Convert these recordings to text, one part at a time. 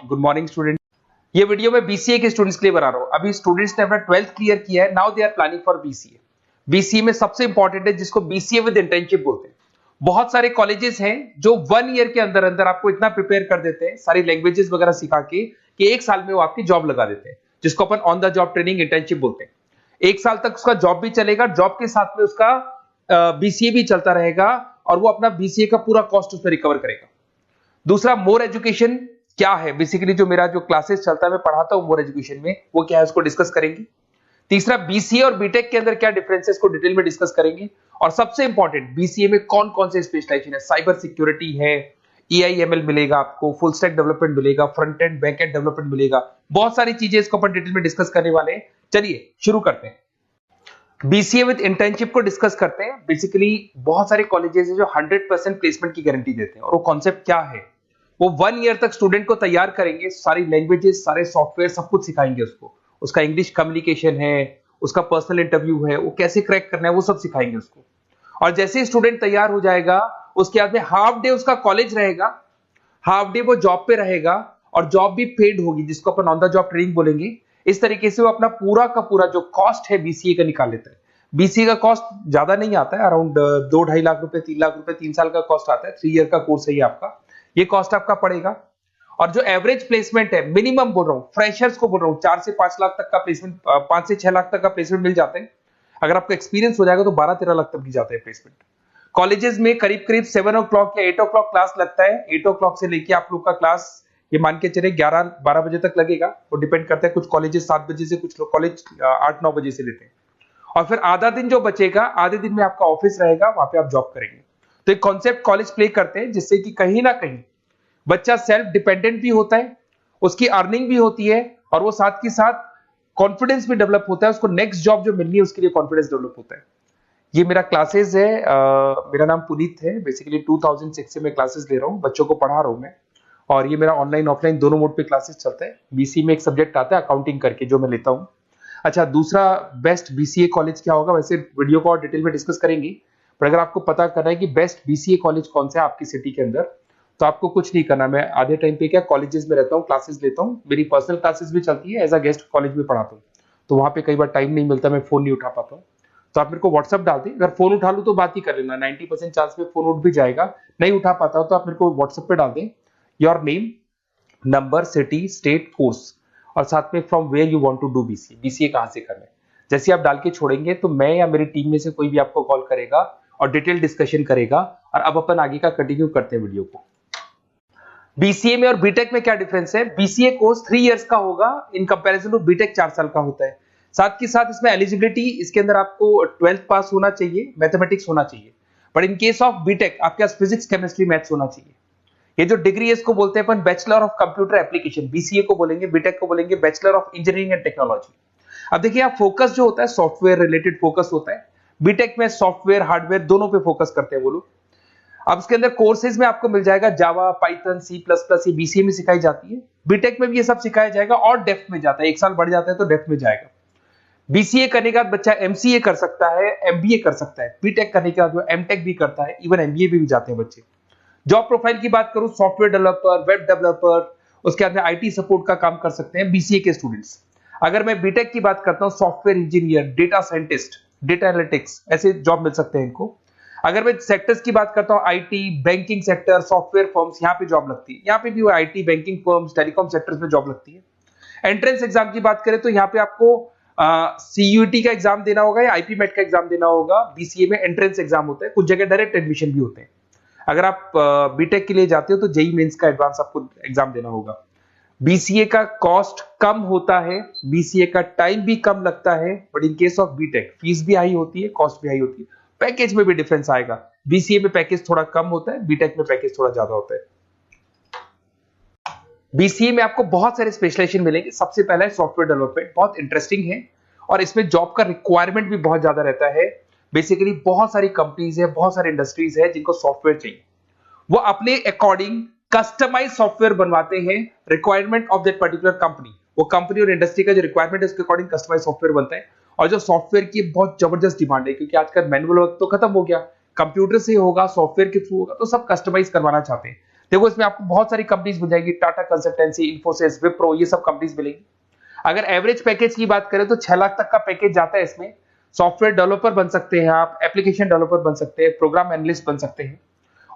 Good morning student. ये video मैं BCA के स्टूडेंट्स के लिए बना रहा हूं। अभी स्टूडेंट्स ने अपना 12th क्लियर किया है, now they are planning for BCA. BCA में सबसे इंपॉर्टेंट है जिसको बीसीए विद इंटर्नशिप बोलते हैं। बहुत सारे कॉलेजेस हैं जो 1 ईयर के अंदर अंदर आपको इतना प्रिपेयर कर देते हैं, सारी लैंग्वेजेस वगैरह सिखा के, कि 1 साल में वो आपकी जॉब लगा देते हैं, जिसको अपन on the job training internship बोलते हैं। 1 साल तक उसका जॉब भी चलेगा, जॉब के साथ में उसका बीसीए भी चलता रहेगा और वो अपना बीसीए का पूरा कॉस्ट उसमें रिकवर करेगा। दूसरा, मोर एजुकेशन क्या है, बेसिकली जो मेरा जो क्लासेस चलता है मैं पढ़ाता हूं मोर एजुकेशन में, वो क्या है उसको डिस्कस करेंगे। तीसरा, बीसीए और बीटेक के अंदर क्या डिफरेंसेस को डिटेल में डिस्कस करेंगे। और सबसे इंपॉर्टेंट, बीसीए में कौन कौन से स्पेशलाइजेशन है, साइबर सिक्योरिटी है, ईआईएमएल मिलेगा आपको, फुल स्टैक डेवलपमेंट मिलेगा, front end back and development मिलेगा, बहुत सारी चीजें इसको अपन डिटेल में डिस्कस करने वाले हैं। चलिए शुरू करते हैं। बीसीए विद इंटर्नशिप को डिस्कस करते हैं। बेसिकली बहुत सारे कॉलेजेस हैं जो 100% प्लेसमेंट की गारंटी देते हैं, और वो कॉन्सेप्ट क्या है, वो 1 ईयर तक स्टूडेंट को तैयार करेंगे, सारी लैंग्वेजेस, सारे सॉफ्टवेयर, सब कुछ सिखाएंगे उसको। उसका इंग्लिश कम्युनिकेशन है, उसका पर्सनल इंटरव्यू है, वो कैसे क्रैक करना है, वो सब सिखाएंगे उसको। और जैसे ही स्टूडेंट तैयार हो जाएगा, उसके बाद में हाफ डे उसका कॉलेज रहेगा, हाफ डे वो जॉब पे रहेगा, और जॉब भी पेड होगी, जिसको अपन ऑन द जॉब ट्रेनिंग बोलेंगे। इस तरीके से वो अपना पूरा का पूरा जो कॉस्ट है बीसीए का निकाल लेता है। बीसीए का कॉस्ट ज्यादा नहीं आता है, अराउंड 2-2.5 लाख रुपए, 3 लाख रुपए 3 साल का कॉस्ट आता है। 3 ईयर का कोर्स है ये आपका, ये कॉस्ट आपका पड़ेगा। और जो एवरेज प्लेसमेंट है, मिनिमम बोल रहा हूँ, फ्रेशर्स को बोल रहा हूँ, 4 से 5 लाख तक का प्लेसमेंट, 5 से 6 लाख तक का प्लेसमेंट मिल जाता है। अगर आपका एक्सपीरियंस हो जाएगा तो 12-13 लाख तक भी जाता है प्लेसमेंट। कॉलेजेस में करीब करीब 7 o'clock या 8 o'clock क्लास लगता है। 8 o'clock से लेके आप लोग का क्लास, ये मान के चले 11-12 बजे तक लगेगा। वो डिपेंड करता है, कुछ कॉलेजेस 7 बजे से, कुछ लोग कॉलेज 8-9 बजे से लेते हैं। और फिर आधा दिन जो बचेगा, आधे दिन में आपका ऑफिस रहेगा, वहां पे आप जॉब करेंगे। तो एक कॉन्सेप्ट कॉलेज प्ले करते हैं, जिससे कि कहीं ना कहीं बच्चा सेल्फ डिपेंडेंट भी होता है, उसकी अर्निंग भी होती है, और वो साथ के साथ कॉन्फिडेंस भी डेवलप होता है। उसको नेक्स्ट जॉब जो मिलनी है उसके लिए कॉन्फिडेंस डेवलप होता है। ये मेरा क्लासेस है, मेरा नाम पुनीत है। बेसिकली 2006 से मैं क्लासेस ले रहा हूँ, बच्चों को पढ़ा रहा हूँ मैं। और ये मेरा ऑनलाइन ऑफलाइन दोनों मोड पे क्लासेस चलता है। बीसी में एक सब्जेक्ट आता है अकाउंटिंग करके, जो मैं लेता हूँ। अच्छा, दूसरा, बेस्ट बीसीए कॉलेज क्या होगा, वैसे वीडियो को और डिटेल में डिस्कस करेंगे, पर अगर आपको पता करना है कि बेस्ट बीसीए कॉलेज कौन सा है आपकी सिटी के अंदर, तो आपको कुछ नहीं करना। मैं आधे टाइम पे क्या कॉलेजेस में रहता हूँ, क्लासेस लेता हूँ, मेरी पर्सनल क्लासेस भी चलती है, एज अ गेस्ट कॉलेज में पढ़ाता हूँ। तो वहां पे कई बार टाइम नहीं मिलता, मैं फोन नहीं उठा पाता हूँ, तो आप मेरे को व्हाट्सअप डाल दें। अगर फोन उठा लूँ तो बात ही कर लेना, 90% चांस में फोन उठ भी जाएगा। नहीं उठा पाता हूँ तो आप मेरे को व्हाट्सएप पे डाल दें, your name, number, city, state, course, और साथ में from where you want to do BCA, BCA कहां से करना है। जैसे आप डाल के छोड़ेंगे तो मैं या मेरी टीम में से कोई भी आपको कॉल करेगा और डिटेल डिस्कशन करेगा। और अब अपन आगे का कंटिन्यू करते हैं वीडियो को। बीसीए में और बीटेक में क्या डिफरेंस है। बीसीए कोर्स 3 इयर्स का होगा, इन कंपैरिजन टू बीटेक 4 साल का होता है। साथ के साथ इसमें एलिजिबिलिटी, इसके अंदर आपको 12th पास होना चाहिए, मैथमेटिक्स होना चाहिए। But in case of BTech आपके पास फिजिक्स, केमिस्ट्री, मैथ्स होना चाहिए। ये जो डिग्री है इसको बोलते हैं अपन bachelor of computer application. BCA को बोलेंगे, बीटेक को बोलेंगे bachelor of engineering and technology. अब देखिए, आप फोकस जो होता है सॉफ्टवेयर रिलेटेड फोकस होता है। बीटेक में सॉफ्टवेयर, हार्डवेयर दोनों पे फोकस करते हैं वो लोग। अब इसके अंदर कोर्सेज में आपको मिल जाएगा जावा, पाइथन, सी प्लस प्लस, ये बीसीए में सिखाई जाती है। बीटेक में भी ये सब सिखाया जाएगा, और डेप्थ में जाता है, 1 साल बढ़ जाता है तो डेप्थ में जाएगा। बीसीए करने के बाद बच्चा एमसीए कर सकता है, एमबीए कर सकता है। बीटेक करने के बाद वो एमटेक भी करता है, इवन एमबीए भी जाते हैं बच्चे। जॉब प्रोफाइल की बात करूं, सॉफ्टवेयर डेवलपर, वेब डेवलपर, उसके बाद में आईटी सपोर्ट का काम कर सकते हैं बीसीए के स्टूडेंट्स। अगर मैं बीटेक की बात करता हूं, software engineer, data scientist, data analytics, ऐसे जॉब मिल सकते हैं इनको। अगर मैं सेक्टर्स की बात करता हूं, IT, banking sector, software firms, यहाँ पे जॉब लगती है। यहाँ पे भी वो IT, banking firms, telecom sectors में जॉब लगती है। एंट्रेंस एग्जाम की बात करें तो यहाँ पे आपको सीयूटी का एग्जाम देना होगा या आईपी मेट का एग्जाम देना होगा। बीसीए में एंट्रेंस एग्जाम होता है, कुछ जगह डायरेक्ट एडमिशन भी होते हैं। अगर आप बीटेक के लिए जाते हो तो जेई मेंस का एडवांस आपको एग्जाम देना होगा। बीसीए का कॉस्ट कम होता है, बीसीए का टाइम भी कम लगता है, but in case of BTech fees भी हाई होती है, कॉस्ट भी हाई होती है, पैकेज में भी डिफरेंस आएगा। बीसीए में पैकेज थोड़ा कम होता है, बीटेक में पैकेज थोड़ा ज्यादा होता है। बीसीए में आपको बहुत सारे स्पेशलाइजेशन मिलेंगे। सबसे पहला है सॉफ्टवेयर डेवलपमेंट, बहुत इंटरेस्टिंग है, और इसमें जॉब का रिक्वायरमेंट भी बहुत ज्यादा रहता है। बेसिकली बहुत सारी कंपनीज है, बहुत सारी इंडस्ट्रीज है जिनको सॉफ्टवेयर चाहिए, वो अपने अकॉर्डिंग कस्टमाइज सॉफ्टवेयर बनवाते हैं, requirement of that particular company. वो कंपनी और इंडस्ट्री का जो रिक्वायरमेंट है उसके अकॉर्डिंग कस्टमाइज सॉफ्टवेयर बनता है। और जो सॉफ्टवेयर की बहुत जबरदस्त डिमांड है, क्योंकि आजकल मैनुअल वर्क तो खत्म हो गया, कंप्यूटर से होगा, सॉफ्टवेयर के थ्रू होगा, तो सब कस्टमाइज करवाना चाहते हैं। देखो इसमें आपको बहुत सारी कंपनीज मिल जाएगी, टाटा कंसल्टेंसी, इन्फोसिस, विप्रो, ये सब कंपनीज मिलेगी। अगर एवरेज पैकेज की बात करें तो 6 लाख तक का पैकेज जाता है इसमें। सॉफ्टवेयर डेवलपर बन सकते हैं आप, एप्लीकेशन डेवलपर बन सकते हैं, प्रोग्राम एनालिस्ट बन सकते हैं,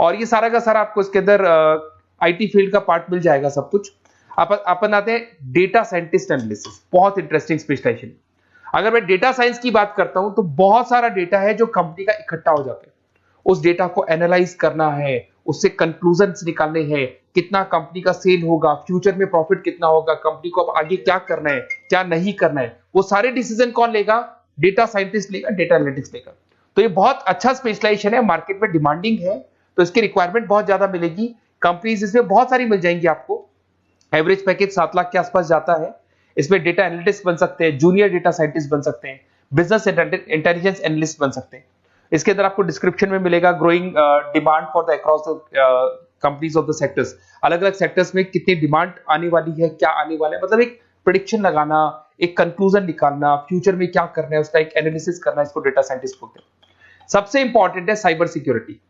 और ये सारा का सारा आपको इसके अंदर आईटी फील्ड का पार्ट मिल जाएगा सब कुछ। अपन आते हैं डेटा साइंटिस्ट एनालिसिस, बहुत इंटरेस्टिंग स्पेशलाइजेशन। अगर मैं डेटा साइंस की बात करता हूं तो बहुत सारा डेटा है जो कंपनी का इकट्ठा हो जाता है, उस डेटा को एनालाइज करना है, उससे कंक्लूजन्स निकालने हैं, कितना कंपनी का सेल होगा, फ्यूचर में प्रॉफिट कितना होगा, कंपनी को अब आगे क्या करना है, क्या नहीं करना है, वो सारे डिसीजन कौन लेगा? डेटा साइंटिस्ट लेगा, डेटा एनालिटिक्स लेगा। तो ये बहुत अच्छा स्पेशलाइजेशन है, मार्केट में डिमांडिंग है, तो इसकी रिक्वायरमेंट बहुत ज्यादा मिलेगी। कंपनीज इसमें बहुत सारी मिल जाएंगी आपको। एवरेज पैकेज 7 लाख के आसपास जाता है। इसमें डेटा एनालिटिक्स बन सकते हैं, जूनियर डेटा साइंटिस्ट बन सकते हैं, बिजनेस इंटेलिजेंस एनालिस्ट बन सकते हैं। इसके अंदर आपको डिस्क्रिप्शन में मिलेगा growing demand for the across the companies of the sectors. अलग अलग सेक्टर्स में कितनी डिमांड आने वाली है, क्या आने वाला है, मतलब एक प्रेडिक्शन लगाना, एक कंक्लूजन निकालना, फ्यूचर में क्या करना है उसका एक एनालिसिस करना, इसको डेटा साइंटिस्ट बोलते हैं। सबसे इंपॉर्टेंट है साइबर सिक्योरिटी।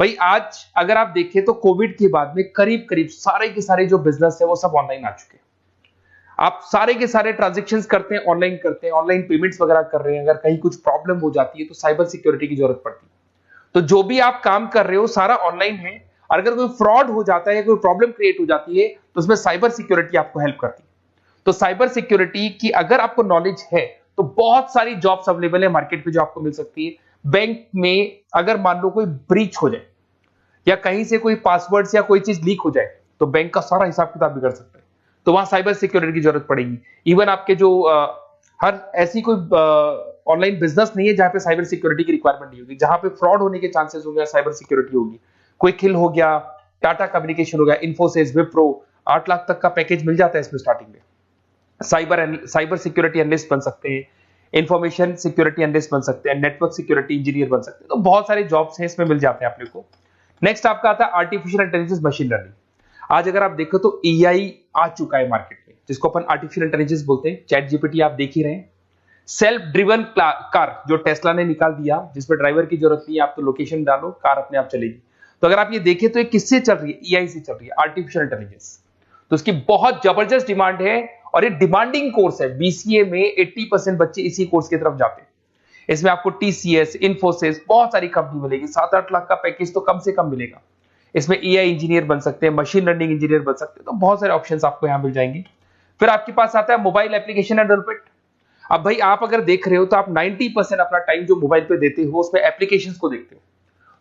भाई आज अगर आप देखें तो कोविड के बाद में करीब करीब सारे के सारे जो बिजनेस है वो सब ऑनलाइन आ चुके हैं। आप सारे के सारे ट्रांजैक्शंस करते हैं, ऑनलाइन करते हैं, ऑनलाइन पेमेंट्स वगैरह कर रहे हैं। अगर कहीं कुछ प्रॉब्लम हो जाती है तो साइबर सिक्योरिटी की जरूरत पड़ती है। तो जो भी आप काम कर रहे हो सारा ऑनलाइन है, और अगर कोई फ्रॉड हो जाता है या कोई प्रॉब्लम क्रिएट हो जाती है तो उसमें साइबर सिक्योरिटी आपको हेल्प करती है। तो साइबर सिक्योरिटी की अगर आपको नॉलेज है तो बहुत सारी जॉब्स अवेलेबल है मार्केट में जो आपको मिल सकती है। बैंक में अगर मान लो कोई ब्रीच हो जाए या कहीं से कोई पासवर्ड्स या कोई चीज लीक हो जाए तो बैंक का सारा हिसाब किताब बिगड़ सकता है, तो वहां साइबर सिक्योरिटी की जरूरत पड़ेगी। इवन आपके जो हर ऐसी कोई ऑनलाइन बिजनेस नहीं है जहां पे साइबर सिक्योरिटी की रिक्वायरमेंट नहीं होगी, जहां पे फ्रॉड होने के चांसेस होंगे, साइबर सिक्योरिटी होगी। क्विक हिल हो गया, टाटा कम्युनिकेशन हो गया, इन्फोसिस, विप्रो, 8 लाख तक का पैकेज मिल जाता है इसमें स्टार्टिंग में। साइबर सिक्योरिटी एनालिस्ट बन सकते हैं, इंफॉर्मेशन सिक्योरिटी एनालिस्ट बन सकते हैं, नेटवर्क सिक्योरिटी इंजीनियर बन सकते हैं। तो बहुत सारे जॉब्स हैं इसमें मिल जाते हैं अपने को। नेक्स्ट आपका आता है आर्टिफिशियल इंटेलिजेंस, मशीन लर्निंग। आज अगर आप देखो तो एआई आ चुका है मार्केट में, जिसको अपन आर्टिफिशियल इंटेलिजेंस बोलते हैं। चैट जीपीटी आप देख ही रहे हैं। सेल्फ ड्रिवन कार जो टेस्ला ने निकाल दिया, जिसमें ड्राइवर की जरूरत नहीं है, आप तो लोकेशन डालो कार अपने आप चलेगी। तो अगर आप ये देखें तो ये किससे चल रही है? एआई से चल रही है, आर्टिफिशियल इंटेलिजेंस। तो इसकी बहुत जबरदस्त डिमांड है और ये डिमांडिंग कोर्स है। बीसीए में 80% बच्चे इसी कोर्स की तरफ जाते हैं। इसमें आपको टीसीएस, इन्फोसिस, बहुत सारी कंपनी मिलेगी। 7-8 लाख का पैकेज तो कम से कम मिलेगा। इसमें एआई इंजीनियर बन सकते हैं, मशीन लर्निंग इंजीनियर बन सकते हैं। तो बहुत सारे ऑप्शंस आपको यहां मिल जाएंगे। फिर आपके पास आता है मोबाइल एप्लीकेशन डेवलपमेंट। अब भाई आप अगर देख रहे हो तो आप 90% अपना टाइम जो मोबाइल पे देते हो उसमें एप्लीकेशंस को देखते हो।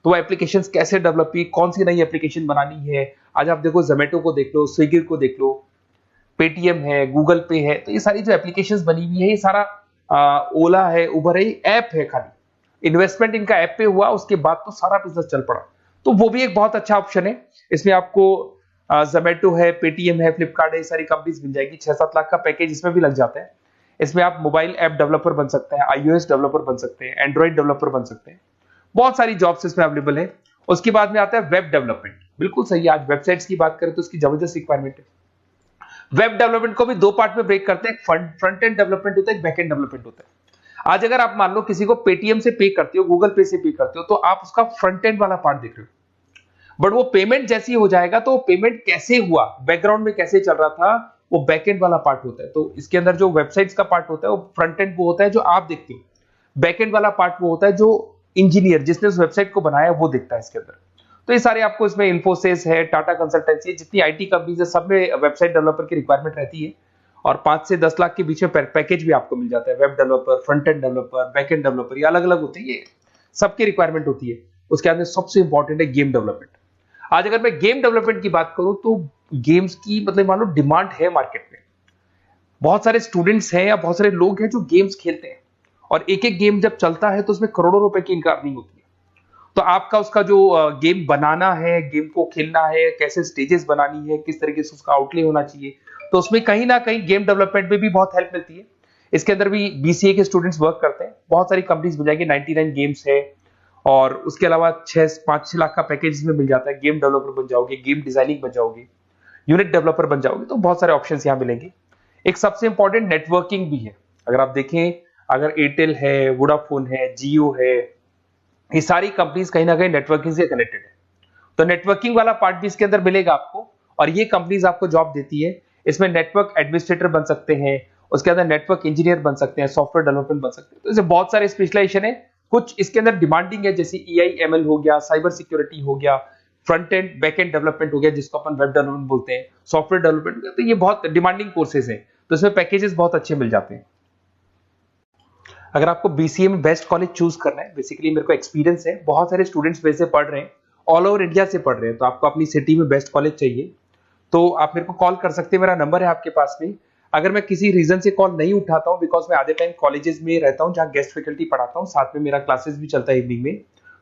तो वो एप्लीकेशंस कैसे डेवलप की, कौन सी नई एप्लीकेशन बनानी है। आज आप देखो जोमेटो को देख लो, स्विगी को देख लो, पेटीएम है, गूगल पे है। तो ये सारी जो एप्लीकेशंस बनी हुई है, ये सारा ओला है, उबर है, ऐप है। खाली इन्वेस्टमेंट इनका ऐप पे हुआ, उसके बाद तो सारा बिजनेस चल पड़ा। तो वो भी एक बहुत अच्छा ऑप्शन है। इसमें आपको जोमेटो है, पेटीएम है, फ्लिपकार्ट है, सारी कंपनीज मिल जाएगी। 6-7 लाख का पैकेज इसमें भी लग जाता है। इसमें आप मोबाइल ऐप डेवलपर बन सकते हैं, आईओएस डेवलपर बन सकते हैं, एंड्रॉइड डेवलपर बन सकते हैं। बहुत सारी जॉब्स इसमें अवेलेबल है। उसके बाद में आता है वेब डेवलपमेंट। बिल्कुल सही है, आज वेबसाइट्स की बात करें तो उसकी जबरदस्त रिक्वायरमेंट है। वेब डेवलपमेंट को भी दो पार्ट में ब्रेक करते हैं। फ्रंट एंड डेवलपमेंट होता है, एक बैक एंड डेवलपमेंट होता है। आज अगर आप मान लो किसी को पेटीएम से पे करते हो, गूगल पे से पे करते हो, तो आप उसका फ्रंट एंड वाला पार्ट देख रहे हो। बट वो पेमेंट जैसी हो जाएगा तो पेमेंट कैसे हुआ, बैकग्राउंड में कैसे चल रहा था, वो बैकएंड वाला पार्ट होता है। तो इसके अंदर जो वेबसाइट्स का पार्ट होता है वो फ्रंट एंड वो होता है जो आप देखते हो। बैकएंड वाला पार्ट वो होता है जो इंजीनियर जिसने उस वेबसाइट को बनाया वो देखता है इसके अंदर। तो ये सारे आपको इसमें इन्फोसिस है, टाटा कंसल्टेंसी, जितनी आईटी कंपनीज है, सब में वेबसाइट डेवलपर की रिक्वायरमेंट रहती है। और 5 से 10 लाख के बीच में पैकेज भी आपको मिल जाता है। Web developer, front end developer, back end developer, ये अलग अलग होते हैं, ये सबकी रिक्वायरमेंट होती है। उसके अंदर सबसे इंपॉर्टेंट है गेम डेवलपमेंट। आज अगर मैं गेम डेवलपमेंट की बात करूं तो गेम्स की मतलब मान लो डिमांड है मार्केट में। बहुत सारे स्टूडेंट्स हैं या बहुत सारे लोग हैं जो गेम्स खेलते हैं, और एक एक गेम जब चलता है तो उसमें करोड़ों रुपए की इनकम अर्निंग होती है। तो आपका उसका जो गेम बनाना है, गेम को खेलना है, कैसे स्टेजेस बनानी है, किस तरीके से उसका आउटले होना चाहिए, तो उसमें कहीं ना कहीं गेम डेवलपमेंट में भी बहुत हेल्प मिलती है। इसके अंदर भी बीसीए के स्टूडेंट्स वर्क करते हैं। बहुत सारी कंपनीज मिल जाएगी, 99 गेम्स है, और उसके अलावा 5-6 लाख का पैकेज में मिल जाता है। गेम डेवलपर बन जाओगे, गेम डिजाइनिंग बन जाओगे, यूनिट डेवलपर बन जाओगे, तो बहुत सारे ऑप्शंस यहाँ मिलेंगे। एक सबसे इंपॉर्टेंट नेटवर्किंग भी है। अगर आप देखें, अगर एयरटेल है, वोडाफोन है, जियो है, ये सारी कंपनीज कहीं ना कहीं नेटवर्किंग से कनेक्टेड है। तो नेटवर्किंग वाला पार्ट भी इसके अंदर मिलेगा आपको, और ये कंपनीज आपको जॉब देती है। इसमें नेटवर्क एडमिनिस्ट्रेटर बन सकते हैं, उसके अंदर नेटवर्क इंजीनियर बन सकते हैं, सॉफ्टवेयर डेवलपमेंट बन सकते हैं। तो इसमें बहुत सारे स्पेशलाइजेशन है। कुछ इसके अंदर डिमांडिंग है, जैसे EI/ML हो गया, साइबर सिक्योरिटी हो गया, front end back and development हो गया जिसको अपन वेब डेवलपमेंट बोलते हैं, सॉफ्टवेयर डेवलपमेंट। तो ये बहुत डिमांडिंग कोर्सेज हैं, तो इसमें पैकेजेस बहुत अच्छे मिल जाते हैं। अगर आपको BCA में बेस्ट कॉलेज चूज करना है, बेसिकली मेरे को एक्सपीरियंस है, बहुत सारे स्टूडेंट्स वैसे पढ़ रहे हैं, ऑल ओवर इंडिया से पढ़ रहे हैं, तो आपको अपनी सिटी में बेस्ट कॉलेज चाहिए तो आप मेरे को कॉल कर सकते हैं। मेरा नंबर है आपके पास में। अगर मैं किसी रीजन से कॉल नहीं उठाता हूं, बिकॉज मैं आधे टाइम कॉलेजेस में रहता हूं जहां गेस्ट फैकल्टी पढ़ाता हूं, साथ में मेरा क्लासेस भी चलता है इवनिंग में,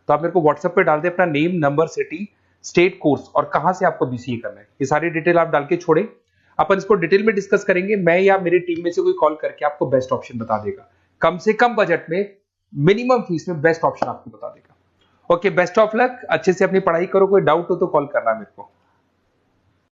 तो आप मेरे को व्हाट्सएप पे डाल दें अपना name, number, city, state, course और कहां से आपको BCA करना है, ये सारी डिटेल आप डाल के छोड़े। अपन इसको डिटेल में डिस्कस करेंगे, मैं या मेरी टीम में से कोई कॉल करके आपको बेस्ट ऑप्शन बता देगा, कम से कम बजट में, मिनिमम फीस में बेस्ट ऑप्शन आपको बता देगा। ओके, बेस्ट ऑफ लक, अच्छे से अपनी पढ़ाई करो, कोई डाउट हो तो कॉल करना मेरे को।